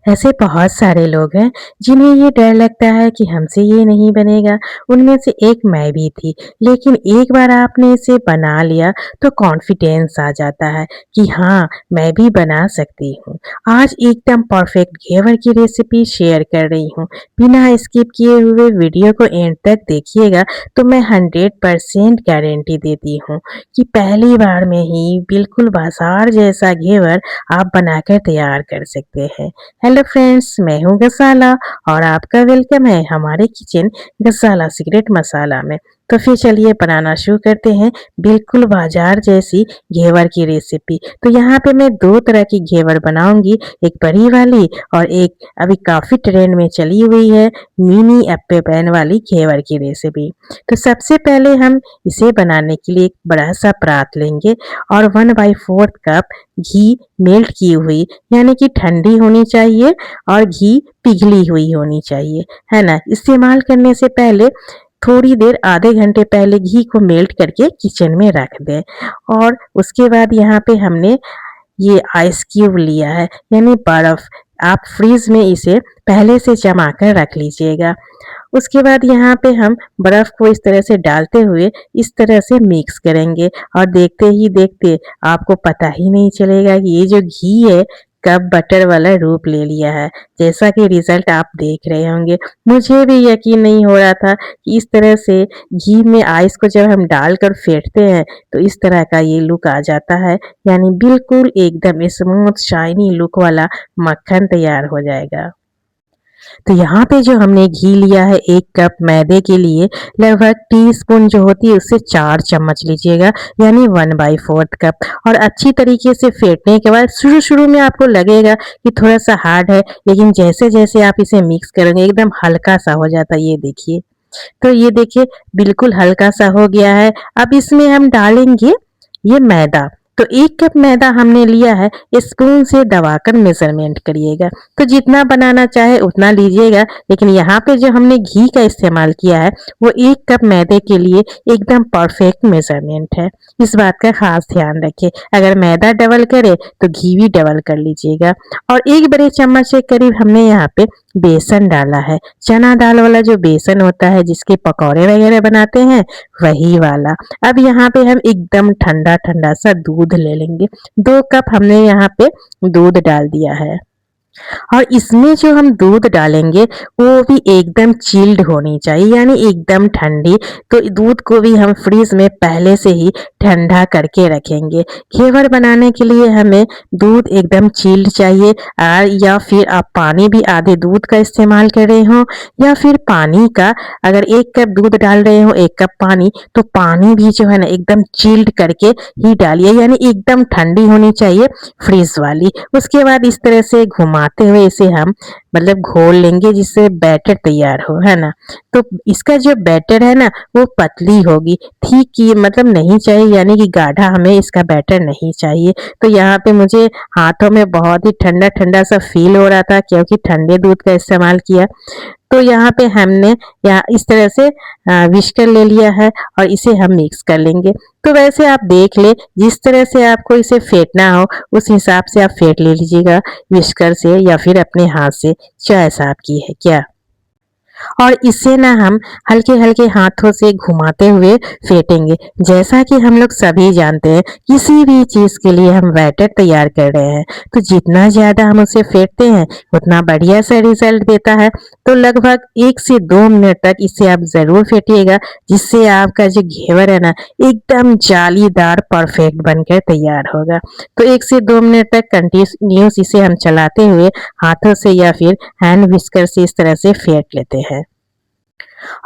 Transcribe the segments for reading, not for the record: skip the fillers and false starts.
ऐसे बहुत सारे लोग हैं जिन्हें ये डर लगता है कि हमसे ये नहीं बनेगा। उनमें से एक मैं भी थी, लेकिन एक बार आपने इसे बना लिया तो कॉन्फिडेंस आ जाता है कि हाँ, मैं भी बना सकती हूँ। आज एकदम परफेक्ट घेवर की रेसिपी शेयर कर रही हूँ। बिना स्किप किए हुए वीडियो को एंड तक देखिएगा तो मैं 100% गारंटी देती हूँ कि पहली बार में ही बिल्कुल बाजार जैसा घेवर आप बनाकर तैयार कर सकते हैं। हेलो फ्रेंड्स, मैं हूँ गसाला और आपका वेलकम है हमारे किचन गसाला सीक्रेट मसाला में। तो फिर चलिए बनाना शुरू करते हैं बिल्कुल बाजार जैसी घेवर की रेसिपी। तो यहाँ पे मैं दो तरह की घेवर बनाऊंगी, एक बड़ी वाली और एक अभी काफी ट्रेंड में चली हुई है मिनी एप्पल पैन वाली घेवर की रेसिपी। तो सबसे पहले हम इसे बनाने के लिए एक बड़ा सा परात लेंगे और 1/4 कप घी मेल्ट की हुई यानी कि ठंडी होनी चाहिए और घी पिघली हुई होनी चाहिए, है ना। इस्तेमाल करने से पहले थोड़ी देर आधे घंटे पहले घी को मेल्ट करके किचन में रख दें। और उसके बाद यहाँ पे हमने ये आइस क्यूब लिया है यानी बर्फ। आप फ्रीज में इसे पहले से जमा कर रख लीजिएगा। उसके बाद यहाँ पे हम बर्फ को इस तरह से डालते हुए इस तरह से मिक्स करेंगे और देखते ही देखते आपको पता ही नहीं चलेगा कि ये जो घी है कब बटर वाला रूप ले लिया है। जैसा कि रिजल्ट आप देख रहे होंगे, मुझे भी यकीन नहीं हो रहा था कि इस तरह से घी में आइस को जब हम डालकर फेंटते हैं तो इस तरह का ये लुक आ जाता है, यानी बिल्कुल एकदम स्मूथ शाइनी लुक वाला मक्खन तैयार हो जाएगा। तो यहाँ पे जो हमने घी लिया है 1 कप मैदे के लिए लगभग टीस्पून जो होती है उससे 4 चम्मच लीजिएगा, यानी 1/4 कप। और अच्छी तरीके से फेंटने के बाद शुरू शुरू में आपको लगेगा कि थोड़ा सा हार्ड है, लेकिन जैसे जैसे आप इसे मिक्स करेंगे एकदम हल्का सा हो जाता है। ये देखिए, तो ये देखिए बिल्कुल हल्का सा हो गया है। अब इसमें हम डालेंगे ये मैदा। तो 1 कप मैदा हमने लिया है, स्पून से दबाकर मेजरमेंट करिएगा। तो जितना बनाना चाहे उतना लीजिएगा, लेकिन यहाँ पे जो हमने घी का इस्तेमाल किया है वो 1 कप मैदे के लिए एकदम परफेक्ट मेजरमेंट है। इस बात का खास ध्यान रखें। अगर मैदा डबल करे तो घी भी डबल कर लीजिएगा। और 1 बड़े चम्मच के करीब हमने यहाँ पे बेसन डाला है, चना दाल वाला जो बेसन होता है जिसके पकौड़े वगैरह बनाते हैं वही वाला। अब यहाँ पे हम एकदम ठंडा ठंडा सा दूध ले लेंगे। 2 कप हमने यहाँ पे दूध डाल दिया है और इसमें जो हम दूध डालेंगे वो भी एकदम चिल्ड होनी चाहिए, यानी एकदम ठंडी। तो दूध को भी हम फ्रीज में पहले से ही ठंडा करके रखेंगे। घेवर बनाने के लिए हमें दूध एकदम चिल्ड चाहिए। या फिर आप पानी भी आधे दूध का इस्तेमाल कर रहे हो या फिर पानी का, अगर 1 कप दूध डाल रहे हो 1 कप पानी, तो पानी भी जो है ना एकदम चिल्ड करके ही डालिए, यानी एकदम ठंडी होनी चाहिए फ्रीज वाली। उसके बाद इस तरह से घुमाते हुए इसे हम मतलब घोल लेंगे जिससे बैटर तैयार हो, है ना। तो इसका जो बैटर है ना वो पतली होगी, ठीक की मतलब नहीं चाहिए, यानी कि गाढ़ा हमें इसका बैटर नहीं चाहिए। तो यहाँ पे मुझे हाथों में बहुत ही ठंडा ठंडा सा फील हो रहा था क्योंकि ठंडे दूध का इस्तेमाल किया। तो यहाँ पे हमने यहाँ इस तरह से विस्कर ले लिया है और इसे हम मिक्स कर लेंगे। तो वैसे आप देख ले, जिस तरह से आपको इसे फेंटना हो उस हिसाब से आप फेंट ले लीजिएगा, विस्कर से या फिर अपने हाथ से, चॉइस आपकी है क्या। और इसे ना हम हल्के हल्के हाथों से घुमाते हुए फेंटेंगे। जैसा कि हम लोग सभी जानते हैं, किसी भी चीज के लिए हम बैटर तैयार कर रहे हैं तो जितना ज्यादा हम उसे फेंटते हैं उतना बढ़िया सा रिजल्ट देता है। तो लगभग 1 से 2 मिनट तक इसे आप जरूर फेंटिएगा, जिससे आपका जो घेवर है ना एकदम जालीदार परफेक्ट बनकर तैयार होगा। तो 1 से 2 मिनट तक कंटिन्यूस इसे हम चलाते हुए हाथों से या फिर हैंड विस्कर से इस तरह से फेंट लेते हैं।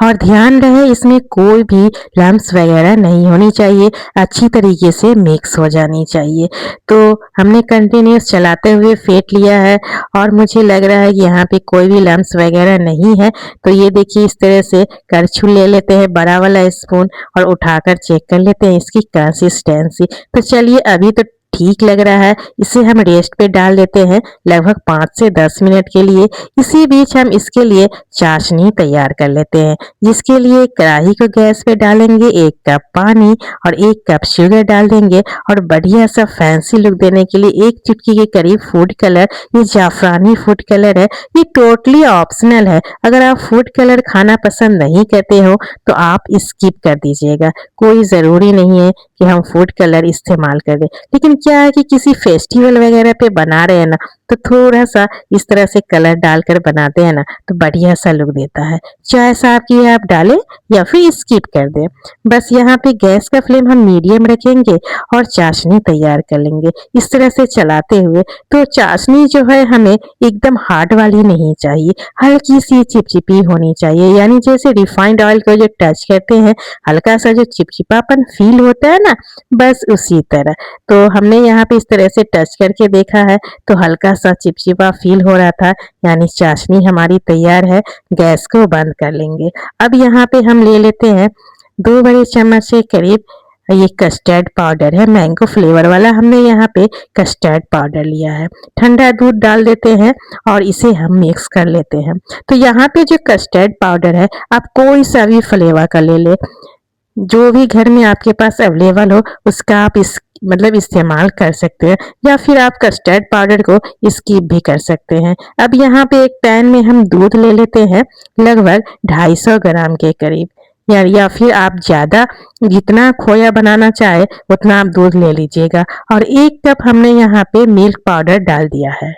और ध्यान रहे इसमें कोई भी लम्स वगैरह नहीं होनी चाहिए, अच्छी तरीके से मिक्स हो जानी चाहिए। तो हमने कंटिन्यूस चलाते हुए फेंट लिया है और मुझे लग रहा है कि यहाँ पे कोई भी लम्स वगैरह नहीं है। तो ये देखिए इस तरह से करछुल ले लेते हैं, बड़ा वाला स्पून, और उठाकर चेक कर लेते हैं इसकी कंसिस्टेंसी। तो चलिए अभी तो ठीक लग रहा है, इसे हम रेस्ट पे डाल देते हैं लगभग 5 से 10 मिनट के लिए। इसी बीच हम इसके लिए चाशनी तैयार कर लेते हैं, जिसके लिए कढ़ाई को गैस पे डालेंगे, 1 कप पानी और 1 कप शुगर डाल देंगे और बढ़िया सा फैंसी लुक देने के लिए 1 चुटकी के करीब फूड कलर, ये जाफरानी फूड कलर है, ये टोटली ऑप्शनल है। अगर आप फूड कलर खाना पसंद नहीं करते हो तो आप स्किप कर दीजिएगा, कोई ज़रूरी नहीं है कि हम फूड कलर इस्तेमाल कर दें। लेकिन क्या है कि किसी फेस्टिवल वगैरह पे बना रहे हैं ना, तो थोड़ा सा इस तरह से कलर डालकर बनाते हैं ना तो बढ़िया सा लुक देता है। चाहे साहब कि आप डालें या फिर स्किप कर दें। बस यहाँ पे गैस का फ्लेम हम मीडियम रखेंगे और चाशनी तैयार कर लेंगे इस तरह से चलाते हुए। तो चाशनी जो है हमें एकदम हार्ड वाली नहीं चाहिए, हल्की सी चिपचिपी होनी चाहिए, यानी जैसे रिफाइंड ऑयल को जो टच करते हैं हल्का सा जो चिपचिपापन फील होता है ना, बस उसी तरह। तो हमने यहाँ पे इस तरह से टच करके देखा है तो हल्का सा चिपचिपा फील हो रहा था, यानी चाशनी हमारी तैयार है। गैस को बंद कर लेंगे। अब यहाँ पे हम ले लेते हैं 2 बड़े चम्मच के करीब, ये कस्टर्ड पाउडर है, मैंगो फ्लेवर वाला हमने यहाँ पे कस्टर्ड पाउडर लिया है। ठंडा दूध डाल देते हैं और इसे हम मिक्स कर लेते हैं। तो यहाँ पे जो कस्टर्ड पाउडर है आप कोई सा भी फ्लेवर का ले ले, जो भी घर में आपके पास अवेलेबल हो उसका आप इस मतलब इस्तेमाल कर सकते हैं, या फिर आप कस्टर्ड पाउडर को स्किप भी कर सकते हैं। अब यहाँ पे एक पैन में हम दूध ले लेते हैं लगभग 250 ग्राम के करीब, या फिर आप ज़्यादा जितना खोया बनाना चाहे उतना आप दूध ले लीजिएगा। और 1 कप हमने यहाँ पे मिल्क पाउडर डाल दिया है।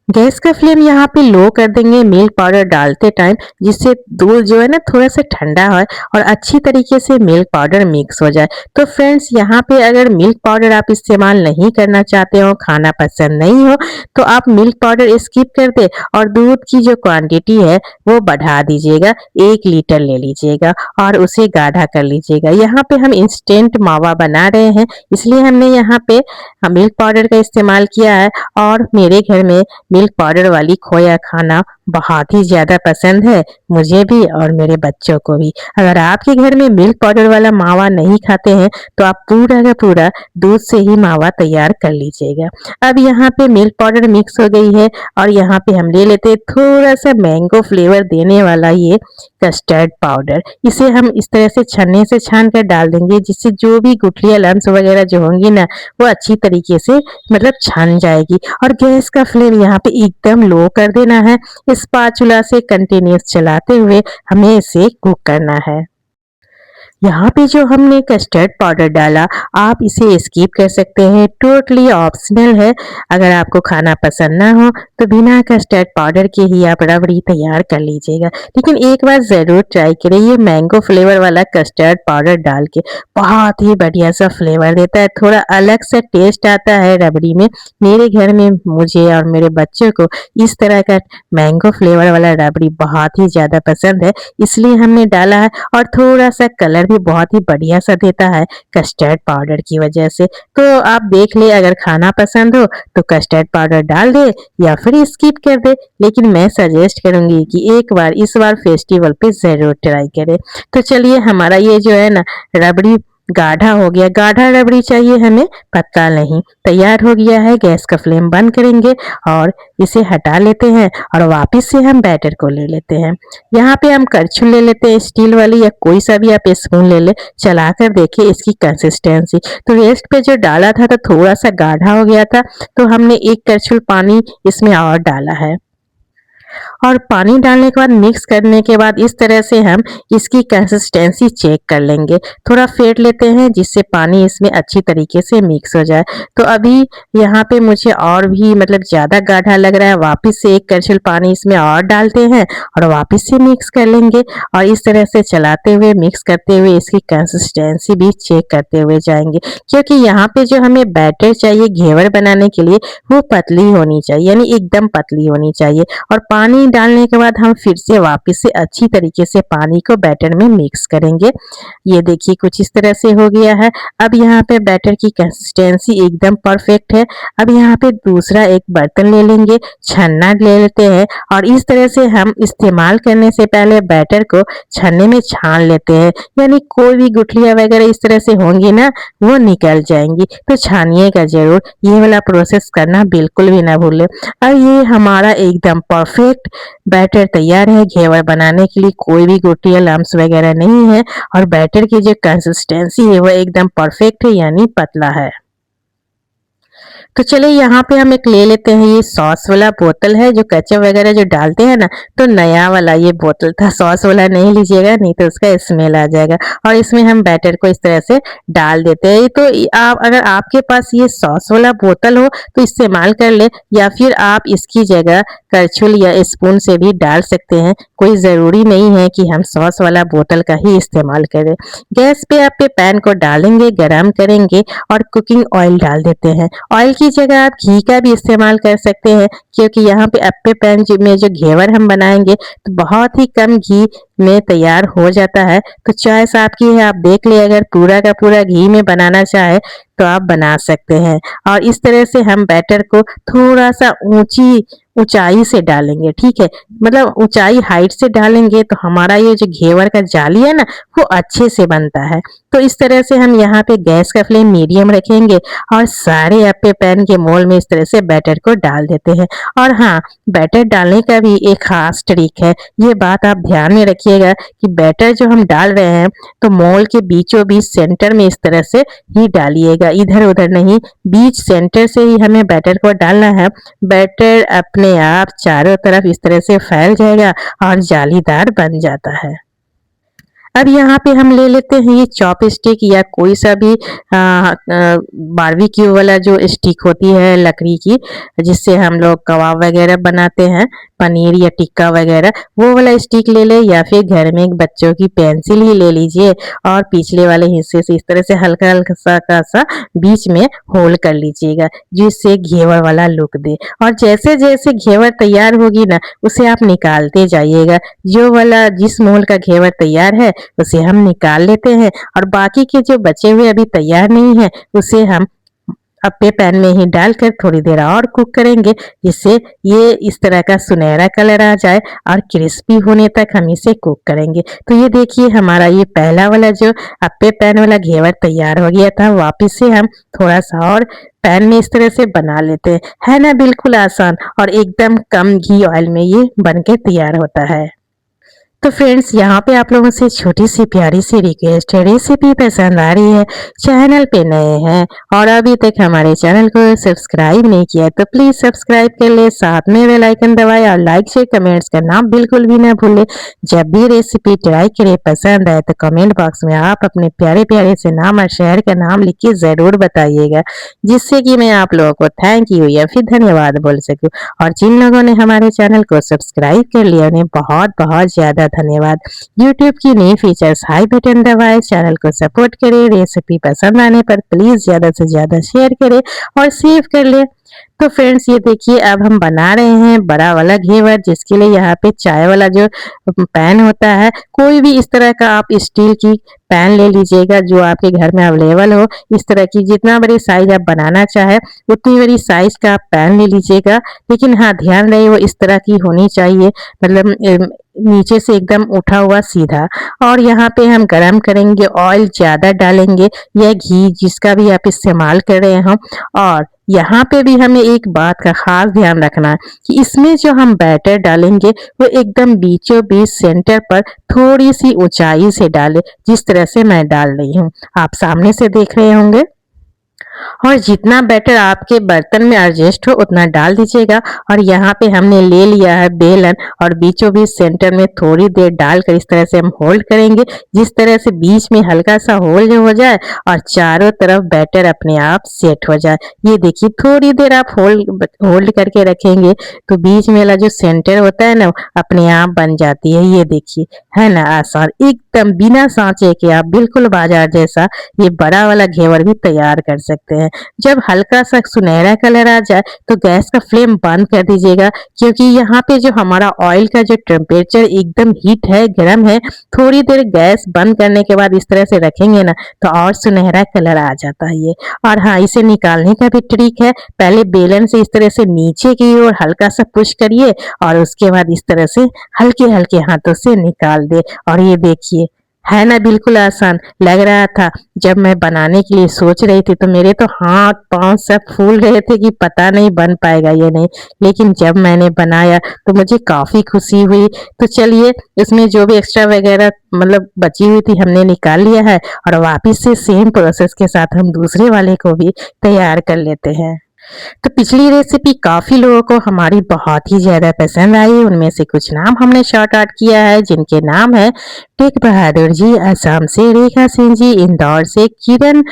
गैस का फ्लेम यहाँ पे लो कर देंगे मिल्क पाउडर डालते टाइम, जिससे दूध जो है ना थोड़ा सा ठंडा हो और अच्छी तरीके से मिल्क पाउडर मिक्स हो जाए। तो फ्रेंड्स यहाँ पे अगर मिल्क पाउडर आप इस्तेमाल नहीं करना चाहते हो, खाना पसंद नहीं हो, तो आप मिल्क पाउडर स्किप कर दे और दूध की जो क्वांटिटी है वो बढ़ा दीजिएगा, 1 लीटर ले लीजिएगा और उसे गाढ़ा कर लीजिएगा। यहाँ पे हम इंस्टेंट मावा बना रहे हैं, इसलिए हमने यहाँ पे मिल्क पाउडर का इस्तेमाल किया है। और मेरे घर में मिल्क पाउडर वाली खोया खाना बहुत ही ज्यादा पसंद है, मुझे भी और मेरे बच्चों को भी। अगर आपके घर में मिल्क पाउडर वाला मावा नहीं खाते हैं तो आप पूरा का पूरा दूध से ही मावा तैयार कर लीजिएगा। अब यहाँ पे मिल्क पाउडर मिक्स हो गई है और यहाँ पे हम ले लेते हैं थोड़ा सा मैंगो फ्लेवर देने वाला ये कस्टर्ड पाउडर। इसे हम इस तरह से छन्ने से छान कर डाल देंगे, जिससे जो भी गुठलियां लम्स वगैरह जो होंगी ना वो अच्छी तरीके से मतलब छन जाएगी। और गैस का फ्लेम यहाँ पे एकदम लो कर देना है, स्पाचुला से कंटिन्यूस चलाते हुए हमें इसे कुक करना है। यहाँ पे जो हमने कस्टर्ड पाउडर डाला आप इसे स्किप कर सकते हैं, टोटली ऑप्शनल है। अगर आपको खाना पसंद ना हो तो बिना कस्टर्ड पाउडर के ही आप रबड़ी तैयार कर लीजिएगा। लेकिन एक बार ज़रूर ट्राई करें, ये मैंगो फ्लेवर वाला कस्टर्ड पाउडर डाल के बहुत ही बढ़िया सा फ्लेवर देता है, थोड़ा अलग सा टेस्ट आता है रबड़ी में। मेरे घर में मुझे और मेरे बच्चों को इस तरह का मैंगो फ्लेवर वाला रबड़ी बहुत ही ज़्यादा पसंद है, इसलिए हमने डाला है। और थोड़ा सा कलर भी बहुत ही बढ़िया सा देता है कस्टर्ड पाउडर की वजह से। तो आप देख ले, अगर खाना पसंद हो तो कस्टर्ड पाउडर डाल दे या फिर स्किप कर दे, लेकिन मैं सजेस्ट करूंगी कि एक बार इस बार फेस्टिवल पे जरूर ट्राई करें। तो चलिए, हमारा ये जो है ना रबड़ी गाढ़ा हो गया, गाढ़ा रबड़ी चाहिए हमें, पतला नहीं। तैयार हो गया है, गैस का फ्लेम बंद करेंगे और इसे हटा लेते हैं और वापस से हम बैटर को ले लेते हैं। यहाँ पे हम करछुल ले लेते हैं स्टील वाली, या कोई सा भी आप स्पून ले ले, चलाकर देखिए इसकी कंसिस्टेंसी। तो रेस्ट पे जो डाला था तो थोड़ा सा गाढ़ा हो गया था, तो हमने 1 करछुल पानी इसमें और डाला है। और पानी डालने के बाद मिक्स करने के बाद इस तरह से हम इसकी कंसिस्टेंसी चेक कर लेंगे, थोड़ा फेंट लेते हैं जिससे पानी इसमें अच्छी तरीके से मिक्स हो जाए। तो अभी यहाँ पे मुझे और भी मतलब ज़्यादा गाढ़ा लग रहा है, वापस से 1 करछुल पानी इसमें और डालते हैं और वापस से मिक्स कर लेंगे। और इस तरह से चलाते हुए मिक्स करते हुए इसकी कंसिस्टेंसी भी चेक करते हुए जाएंगे, क्योंकि यहाँ पे जो हमें बैटर चाहिए घेवर बनाने के लिए वो पतली होनी चाहिए, यानी एकदम पतली होनी चाहिए। और पानी डालने के बाद हम फिर से वापस से अच्छी तरीके से पानी को बैटर में मिक्स करेंगे। ये देखिए कुछ इस तरह से हो गया है। अब यहाँ पे बैटर की कंसिस्टेंसी एकदम परफेक्ट है। अब यहाँ पे दूसरा एक बर्तन ले लेंगे, छन्ना ले लेते हैं और इस तरह से हम इस्तेमाल करने से पहले बैटर को छन्ने में छान लेते हैं, यानी कोई भी गुठलियां वगैरह इस तरह से होंगी ना वो निकल जाएंगी। तो छानिएगा जरूर, ये वाला प्रोसेस करना बिल्कुल भी ना भूलें। अब ये हमारा एकदम परफेक्ट बैटर तैयार है। घेवर बनाने के लिए कोई भी गुठलियां लम्स वगैरह नहीं है और बैटर की जो कंसिस्टेंसी है वो एकदम परफेक्ट है, यानी पतला है। तो चलिए यहाँ पे हम एक ले लेते हैं, ये सॉस वाला बोतल है जो केचप वगैरह जो डालते हैं ना, तो नया वाला ये बोतल था, सॉस वाला नहीं लीजिएगा नहीं तो उसका स्मेल आ जाएगा। और इसमें हम बैटर को इस तरह से डाल देते हैं। तो आप अगर आपके पास ये सॉस वाला बोतल हो तो इस्तेमाल कर ले, या फिर आप इसकी जगह करछुल या स्पून से भी डाल सकते हैं। कोई ज़रूरी नहीं है कि हम सॉस वाला बोतल का ही इस्तेमाल करें। गैस पे आप पैन को डालेंगे, गरम करेंगे और कुकिंग ऑयल डाल देते हैं। ऑयल की जगह आप घी का भी इस्तेमाल कर सकते हैं, क्योंकि यहाँ पे अप्पे पैन में जो घेवर हम बनाएंगे तो बहुत ही कम घी में तैयार हो जाता है। तो चॉइस आपकी है, आप देख ले, अगर पूरा का पूरा घी में बनाना चाहे तो आप बना सकते हैं। और इस तरह से हम बैटर को थोड़ा सा ऊंचाई से डालेंगे, ठीक है, मतलब ऊंचाई हाइट से डालेंगे तो हमारा ये जो घेवर का जाली है ना वो अच्छे से बनता है। तो इस तरह से हम यहाँ पे गैस का फ्लेम मीडियम रखेंगे और सारे अप्पे पैन के मोल में इस तरह से बैटर को डाल देते हैं। और हाँ, बैटर डालने का भी एक खास ट्रिक है, ये बात आप ध्यान में रखिएगा कि बैटर जो हम डाल रहे हैं तो मोल के बीचों बीच सेंटर में इस तरह से ही डालिएगा, इधर उधर नहीं, बीच सेंटर से ही हमें बैटर को डालना है। बैटर अपने आप चारों तरफ इस तरह से फैल जाएगा और जालीदार बन जाता है। अब यहाँ पे हम ले लेते हैं ये चॉपस्टिक या कोई सा भी बारबेक्यू वाला जो स्टिक होती है लकड़ी की, जिससे हम लोग कबाब वगैरह बनाते हैं, पनीर या टिक्का वगैरह, वो वाला स्टिक ले ले, या फिर घर में एक बच्चों की पेंसिल ही ले लीजिए और पिछले वाले हिस्से से इस तरह से हल्का हल्का सा बीच में होल कर लीजिएगा, जिससे घेवर वाला लुक दे। और जैसे जैसे घेवर तैयार होगी ना उसे आप निकालते जाइएगा। जो वाला जिस मोल का घेवर तैयार है उसे हम निकाल लेते हैं और बाकी के जो बचे हुए अभी तैयार नहीं है उसे हम अप्पे पैन में ही डालकर थोड़ी देर और कुक करेंगे, जिससे ये इस तरह का सुनहरा कलर आ जाए और क्रिस्पी होने तक हम इसे कुक करेंगे। तो ये देखिए हमारा ये पहला वाला जो अप्पे पैन वाला घेवर तैयार हो गया था। वापस से हम थोड़ा सा और पैन में इस तरह से बना लेते हैं। है ना बिल्कुल आसान, और एकदम कम घी ऑयल में ये बनके तैयार होता है। तो फ्रेंड्स यहाँ पे आप लोगों से छोटी सी प्यारी सी रिक्वेस्ट है, रेसिपी पसंद आ रही है, चैनल पे नए हैं और अभी तक हमारे चैनल को सब्सक्राइब नहीं किया तो प्लीज सब्सक्राइब कर ले, साथ में बेल आइकन दबाए और लाइक शेयर कमेंट्स करना बिल्कुल भी ना भूले। जब भी रेसिपी ट्राई करे पसंद आए तो कमेंट बॉक्स में आप अपने प्यारे प्यारे से नाम और शहर का नाम लिख के जरूर बताइएगा, जिससे कि मैं आप लोगों को थैंक यू या फिर धन्यवाद बोल सकूं। और जिन लोगों ने हमारे चैनल को सब्सक्राइब कर लिया उन्हें बहुत बहुत ज्यादा धन्यवाद। YouTube की नई फीचर्स हाई बटन दबाए, चैनल को सपोर्ट करें। रेसिपी पसंद आने पर प्लीज ज्यादा से ज्यादा शेयर करें और सेव कर ले। तो फ्रेंड्स ये देखिए अब हम बना रहे हैं बड़ा वाला घेवर, जिसके लिए यहाँ पे चाय वाला जो पैन होता है, कोई भी इस तरह का आप स्टील की पैन ले लीजिएगा जो आपके घर में अवेलेबल हो। इस तरह की जितना बड़ी साइज आप बनाना चाहे उतनी बड़ी साइज का आप पैन ले लीजिएगा, लेकिन हाँ ध्यान रहे वो इस तरह की होनी चाहिए, मतलब नीचे से एकदम उठा हुआ सीधा। और यहाँ पे हम गरम करेंगे, ऑयल ज्यादा डालेंगे या घी जिसका भी आप इस्तेमाल कर रहे हो। और यहाँ पे भी हमें एक बात का खास ध्यान रखना है कि इसमें जो हम बैटर डालेंगे वो एकदम बीचों बीच सेंटर पर थोड़ी सी ऊंचाई से डालें, जिस तरह से मैं डाल रही हूँ, आप सामने से देख रहे होंगे। और जितना बैटर आपके बर्तन में एडजस्ट हो उतना डाल दीजिएगा। और यहाँ पे हमने ले लिया है बेलन और बीचों बीच सेंटर में थोड़ी देर डालकर इस तरह से हम होल्ड करेंगे, जिस तरह से बीच में हल्का सा होल हो जाए और चारों तरफ बैटर अपने आप सेट हो जाए। ये देखिए थोड़ी देर आप होल्ड करके रखेंगे तो बीच में वाला जो सेंटर होता है ना अपने आप बन जाती है। ये देखिए है ना आसान, एकदम बिना सांचे के आप बिल्कुल बाजार जैसा ये बड़ा वाला घेवर भी तैयार कर सकते हैं। सकते हैं। जब हल्का सा सुनहरा कलर आ जाए तो गैस का फ्लेम बंद कर दीजिएगा, क्योंकि यहाँ पे जो हमारा ऑयल का जो टेम्परेचर एकदम हीट है, गर्म है। थोड़ी देर गैस बंद करने के बाद इस तरह से रखेंगे ना तो और सुनहरा कलर आ जाता है ये। और हाँ, इसे निकालने का भी ट्रिक है। पहले बेलन से इस तरह से नीचे की ओर हल्का सा पुश करिए और उसके बाद इस तरह से हल्के हल्के हाथों से निकाल दे। और ये देखिए, है ना बिल्कुल आसान। लग रहा था जब मैं बनाने के लिए सोच रही थी तो मेरे तो हाथ पांव सब फूल रहे थे कि पता नहीं बन पाएगा ये नहीं, लेकिन जब मैंने बनाया तो मुझे काफी खुशी हुई। तो चलिए, इसमें जो भी एक्स्ट्रा वगैरह मतलब बची हुई थी हमने निकाल लिया है और वापिस से सेम प्रोसेस के साथ हम दूसरे वाले को भी तैयार कर लेते हैं। तो पिछली रेसिपी काफी लोगों को हमारी बहुत ही ज्यादा पसंद आई। उनमें से कुछ नाम हमने शॉर्ट आउट किया है, जिनके नाम है टेक बहादुर जी असम से, रेखा सिंह जी इंदौर से, किरण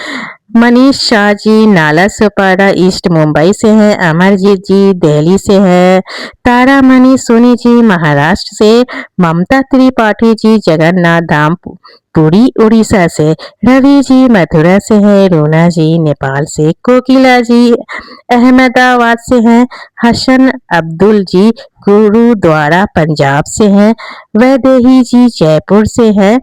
मनीष शाह जी नाला सोपारा ईस्ट मुंबई से हैं, अमरजीत जी दिल्ली से है, तारामणि सोनी जी महाराष्ट्र से, ममता त्रिपाठी जी जगन्नाथ धाम पुरी उड़ीसा से, रवि जी मथुरा से है, रोना जी नेपाल से, कोकिला जी अहमदाबाद से हैं, हसन अब्दुल जी गुरुद्वारा पंजाब से हैं, वैदेही जी जयपुर से है,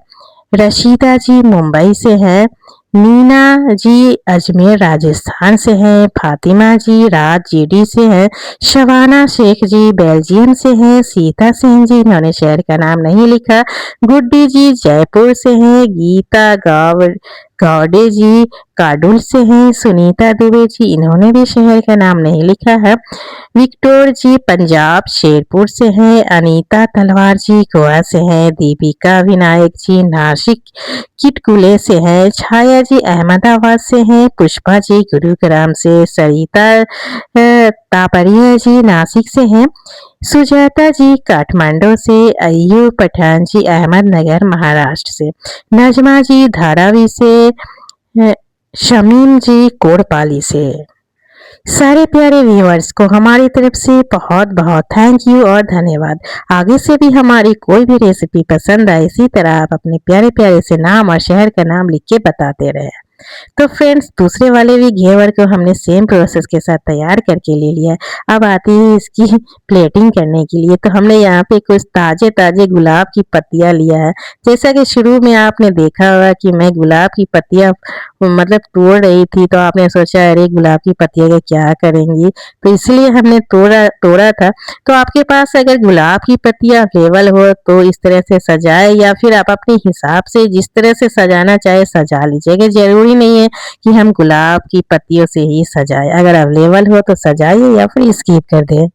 रशीदा जी मुंबई से है, मीना जी अजमेर राजस्थान से हैं, फातिमा जी राज जीडी से हैं, शबाना शेख जी बेल्जियम से हैं, सीता सिंह जी इन्होंने शहर का नाम नहीं लिखा, गुड्डी जी जयपुर से हैं, गीता गौडे जी काडुल से हैं, सुनीता दुबे जी इन्होंने भी शहर का नाम नहीं लिखा है, विक्टोर जी पंजाब शेरपुर से हैं, अनीता तलवार जी गोवा से हैं, दीपिका विनायक जी नासिक किटकुले से हैं, छाया जी अहमदाबाद से हैं, पुष्पा जी गुरुग्राम से, सरिता तापरिया जी नासिक से हैं, सुजाता जी काठमांडू से, अय्यूब पठान जी अहमदनगर महाराष्ट्र से, नजमा जी धारावी से, शमीम जी कोटपाली से। सारे प्यारे व्यूअर्स को हमारी तरफ से बहुत बहुत थैंक यू और धन्यवाद। आगे से भी हमारी कोई भी रेसिपी पसंद आए इसी तरह आप अपने प्यारे प्यारे से नाम और शहर का नाम लिख के बताते रहे। तो फ्रेंड्स, दूसरे वाले भी घेवर को हमने सेम प्रोसेस के साथ तैयार करके ले लिया। अब आती है इसकी प्लेटिंग करने के लिए। तो हमने यहाँ पे कुछ ताजे ताजे गुलाब की पत्तियां लिया है। जैसा कि शुरू में आपने देखा होगा कि मैं गुलाब की पत्तियां मतलब तोड़ रही थी, तो आपने सोचा अरे गुलाब की पत्तियां का क्या करेंगी, तो इसलिए हमने तोड़ा था। तो आपके पास अगर गुलाब की पत्तियां अवेलेबल हो तो इस तरह से सजाए, या फिर आप अपने हिसाब से जिस तरह से सजाना चाहे सजा लीजिएगा। जरूरी नहीं है कि हम गुलाब की पत्तियों से ही सजाए। अगर अवेलेबल हो तो सजाइए या फिर स्किप कर दें।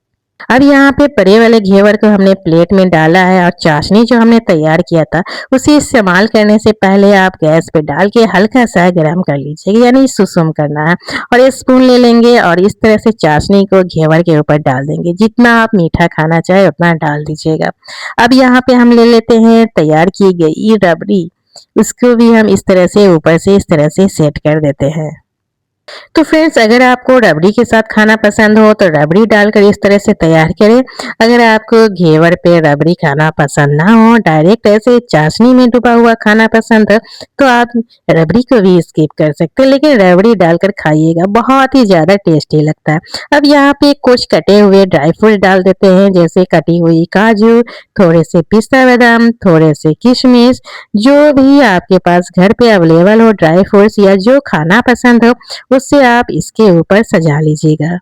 अब यहाँ पे बड़े वाले घेवर को हमने प्लेट में डाला है और चाशनी जो हमने तैयार किया था उसे इस्तेमाल करने से पहले आप गैस पे डाल के हल्का सा गर्म कर लीजिएगा, यानी सुसुम करना है। और एक स्पून ले लेंगे और इस तरह से चाशनी को घेवर के ऊपर डाल देंगे। जितना आप मीठा खाना चाहे उतना डाल दीजिएगा। अब यहाँ पे हम ले लेते हैं तैयार की गई रबड़ी, उसको भी हम इस तरह से ऊपर से इस तरह से सेट कर देते हैं। तो फ्रेंड्स, अगर आपको रबड़ी के साथ खाना पसंद हो तो रबड़ी डालकर इस तरह से तैयार करें। अगर आपको घेवर पे रबड़ी खाना पसंद ना हो, डायरेक्ट ऐसे चाशनी में डूबा हुआ खाना पसंद है, तो आप रबड़ी को भी स्किप कर सकते हैं, लेकिन रबड़ी डालकर खाइएगा, बहुत ही ज्यादा टेस्टी लगता है। अब यहाँ पे कुछ कटे हुए ड्राई फ्रूट डाल देते हैं, जैसे कटी हुई काजू, थोड़े से पिस्ता बादाम, थोड़े से किशमिश, जो भी आपके पास घर पे अवेलेबल हो ड्राई फ्रूट्स या जो खाना पसंद हो उससे आप इसके ऊपर सजा लीजिएगा।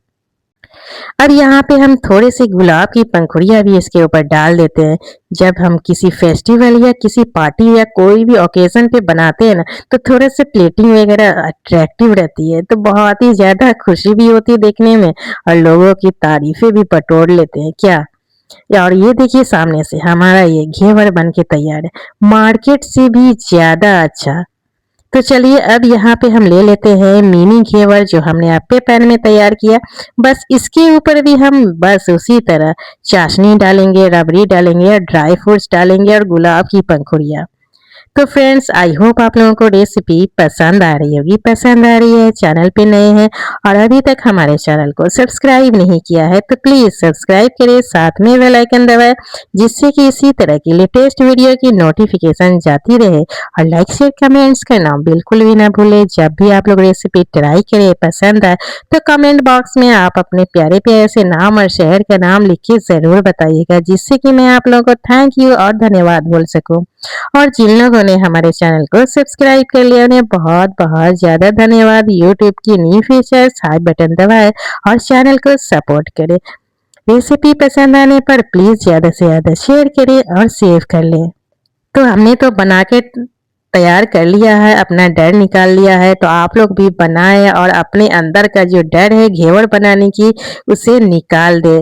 अब यहाँ पे हम थोड़े से गुलाब की पंखुड़ियां भी इसके ऊपर डाल देते हैं। जब हम किसी फेस्टिवल या किसी पार्टी या कोई भी ओकेजन पे बनाते हैं ना, तो थोड़े से प्लेटिंग वगैरह अट्रैक्टिव रहती है, तो बहुत ही ज्यादा खुशी भी होती है देखने में और लोगों की तारीफें भी बटोर लेते हैं क्या। और ये देखिए, सामने से हमारा ये घेवर बन के तैयार है, मार्केट से भी ज्यादा अच्छा। तो चलिए, अब यहाँ पे हम ले लेते हैं मिनी घेवर जो हमने अपने पैन में तैयार किया। बस इसके ऊपर भी हम बस उसी तरह चाशनी डालेंगे, रबड़ी डालेंगे और ड्राई फ्रूट्स डालेंगे और गुलाब की पंखुड़ियाँ। तो फ्रेंड्स आई होप आप लोगों को रेसिपी पसंद आ रही होगी। पसंद आ रही है, चैनल पे नए हैं और अभी तक हमारे चैनल को सब्सक्राइब नहीं किया है तो प्लीज सब्सक्राइब करें, साथ में बेल आइकन दबाएं जिससे कि इसी तरह की लेटेस्ट वीडियो की नोटिफिकेशन जाती रहे। और लाइक शेयर कमेंट्स करना बिल्कुल भी ना भूले। जब भी आप लोग रेसिपी ट्राई करें, पसंद आए तो कमेंट बॉक्स में आप अपने प्यारे प्यारे से नाम और शहर का नाम लिख के जरूर बताइएगा, जिससे कि मैं आप लोगों को थैंक यू और धन्यवाद बोल सकूं। और जिन लोगों ने हमारे चैनल को सब्सक्राइब कर लिया उन्हें बहुत बहुत ज्यादा धन्यवाद। यूट्यूब की न्यू फीचर्स हाई बटन दबाएं और चैनल को सपोर्ट करें। रेसिपी पसंद आने पर प्लीज ज्यादा से ज्यादा शेयर करें और सेव कर लें। तो हमने तो बना के तैयार कर लिया है, अपना डर निकाल लिया है, तो आप लोग भी बनाएं और अपने अंदर का जो डर है घेवर बनाने की उसे निकाल दे।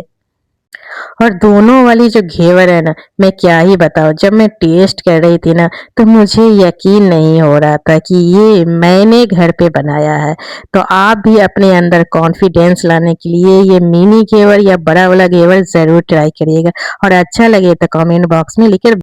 और दोनों वाली जो घेवर है ना, मैं क्या ही बताऊं, जब मैं टेस्ट कर रही थी ना तो मुझे यकीन नहीं हो रहा था कि ये मैंने घर पे बनाया है। तो आप भी अपने अंदर कॉन्फिडेंस लाने के लिए ये मिनी घेवर या बड़ा वाला घेवर जरूर ट्राई करिएगा और अच्छा लगे तो कमेंट बॉक्स में लिखकर